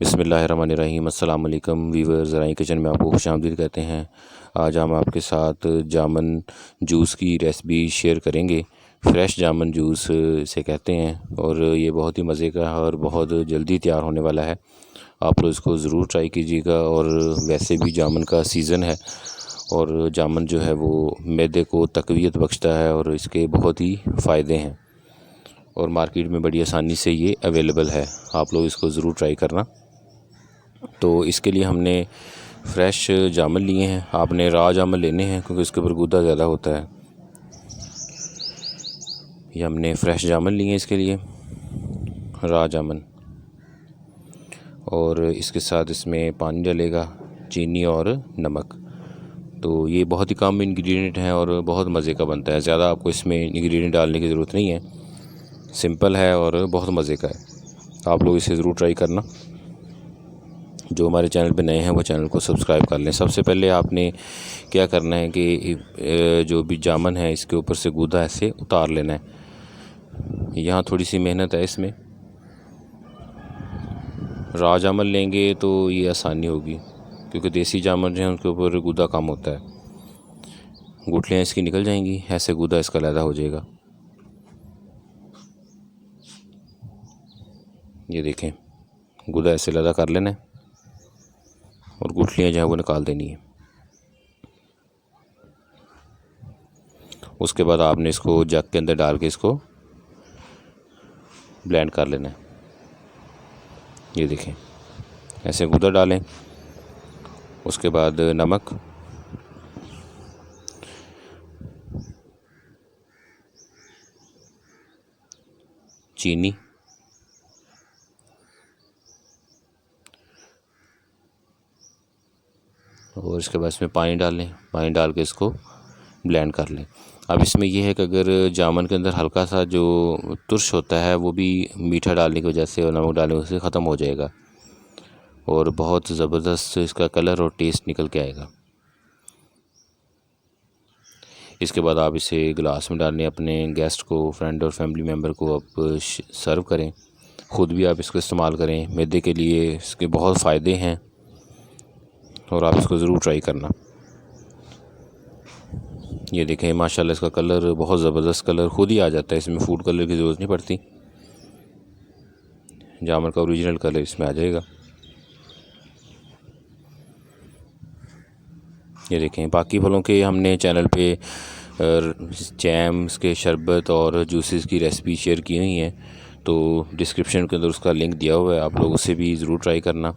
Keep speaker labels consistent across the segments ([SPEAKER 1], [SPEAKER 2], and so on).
[SPEAKER 1] बिस्मिल्लाहिर्रहमानिर्रहीम। अस्सलाम वालेकुम वीवर्स, ज़राई किचन में आपको खुशामदीद कहते हैं। आज हम आपके साथ जामन जूस की रेसिपी शेयर करेंगे। फ़्रेश जामन जूस इसे कहते हैं और ये बहुत ही मज़े का है और बहुत जल्दी तैयार होने वाला है। आप लोग इसको ज़रूर ट्राई कीजिएगा। और वैसे भी जामन का सीज़न है और जामन जो है वो मैदे को तक़वियत बख्शता है और इसके बहुत ही फ़ायदे हैं और मार्केट में बड़ी आसानी से ये अवेलेबल है। आप लोग इसको ज़रूर ट्राई करना। तो इसके लिए हमने फ़्रेश जामुन लिए हैं। आपने राह जामुन लेने हैं क्योंकि इसके ऊपर गूदा ज़्यादा होता है। ये हमने फ़्रेश जामुन लिए हैं इसके लिए, राह जामुन। और इसके साथ इसमें पानी डलेगा, चीनी और नमक। तो ये बहुत ही कम इंग्रेडिएंट हैं और बहुत मज़े का बनता है। ज़्यादा आपको इसमें इंग्रेडिएंट डालने की ज़रूरत नहीं है, सिंपल है और बहुत मज़े का है। आप लोग इसे ज़रूर ट्राई करना। जो हमारे चैनल पे नए हैं वो चैनल को सब्सक्राइब कर लें। सबसे पहले आपने क्या करना है कि जो भी जामुन है इसके ऊपर से गूदा ऐसे उतार लेना है। यहाँ थोड़ी सी मेहनत है इसमें। राह जामुन लेंगे तो ये आसानी होगी क्योंकि देसी जामुन जो है उनके ऊपर गूदा कम होता है। गुठलियाँ इसकी निकल जाएंगी, ऐसे गूदा इसका अलग हो जाएगा। ये देखें, गूदा ऐसे अलग कर लेना है और गुठलियाँ जो है वो निकाल देनी है। उसके बाद आपने इसको जग के अंदर डाल के इसको ब्लेंड कर लेना है। ये देखें, ऐसे गूदा डालें। उसके बाद नमक, चीनी, और इसके बाद इसमें पानी डाल लें। पानी डाल के इसको ब्लेंड कर लें। अब इसमें यह है कि अगर जामुन के अंदर हल्का सा जो तुर्श होता है वो भी मीठा डालने की वजह से और नमक डालने की वजह से ख़त्म हो जाएगा और बहुत ज़बरदस्त इसका कलर और टेस्ट निकल के आएगा। इसके बाद आप इसे गिलास में डालें, अपने गेस्ट को, फ्रेंड और फैमिली मेम्बर को आप सर्व करें। ख़ुद भी आप इसको इस्तेमाल करें। मैदे के लिए इसके बहुत फ़ायदे हैं और आप इसको ज़रूर ट्राई करना। ये देखें, माशाल्लाह इसका कलर बहुत ज़बरदस्त कलर ख़ुद ही आ जाता है। इसमें फूड कलर की ज़रूरत नहीं पड़ती। जामुन का ओरिजिनल कलर इसमें आ जाएगा। ये देखें, बाकी फलों के हमने चैनल पे जैम्स के शरबत और जूसेस की रेसिपी शेयर की हुई हैं, तो डिस्क्रिप्शन के अंदर उसका लिंक दिया हुआ है। आप लोग उसे भी ज़रूर ट्राई करना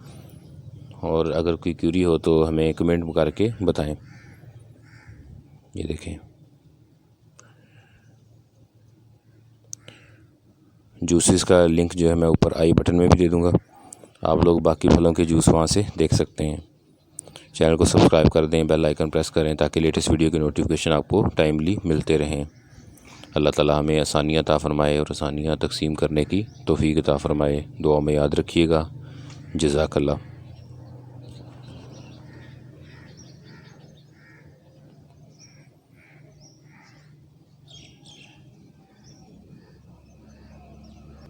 [SPEAKER 1] और अगर कोई क्यूरी हो तो हमें कमेंट करके बताएं। ये देखें, जूसेस का लिंक जो है मैं ऊपर आई बटन में भी दे दूँगा। आप लोग बाकी फलों के जूस वहाँ से देख सकते हैं। चैनल को सब्सक्राइब कर दें, बेल आइकन प्रेस करें ताकि लेटेस्ट वीडियो के नोटिफिकेशन आपको टाइमली मिलते रहें। अल्लाह ताला हमें आसानियाँ अता फ़रमाए और आसानियाँ तक़सीम करने की तौफ़ीक़ अता फ़रमाए। दुआ में याद रखिएगा। जज़ाकल्लाह।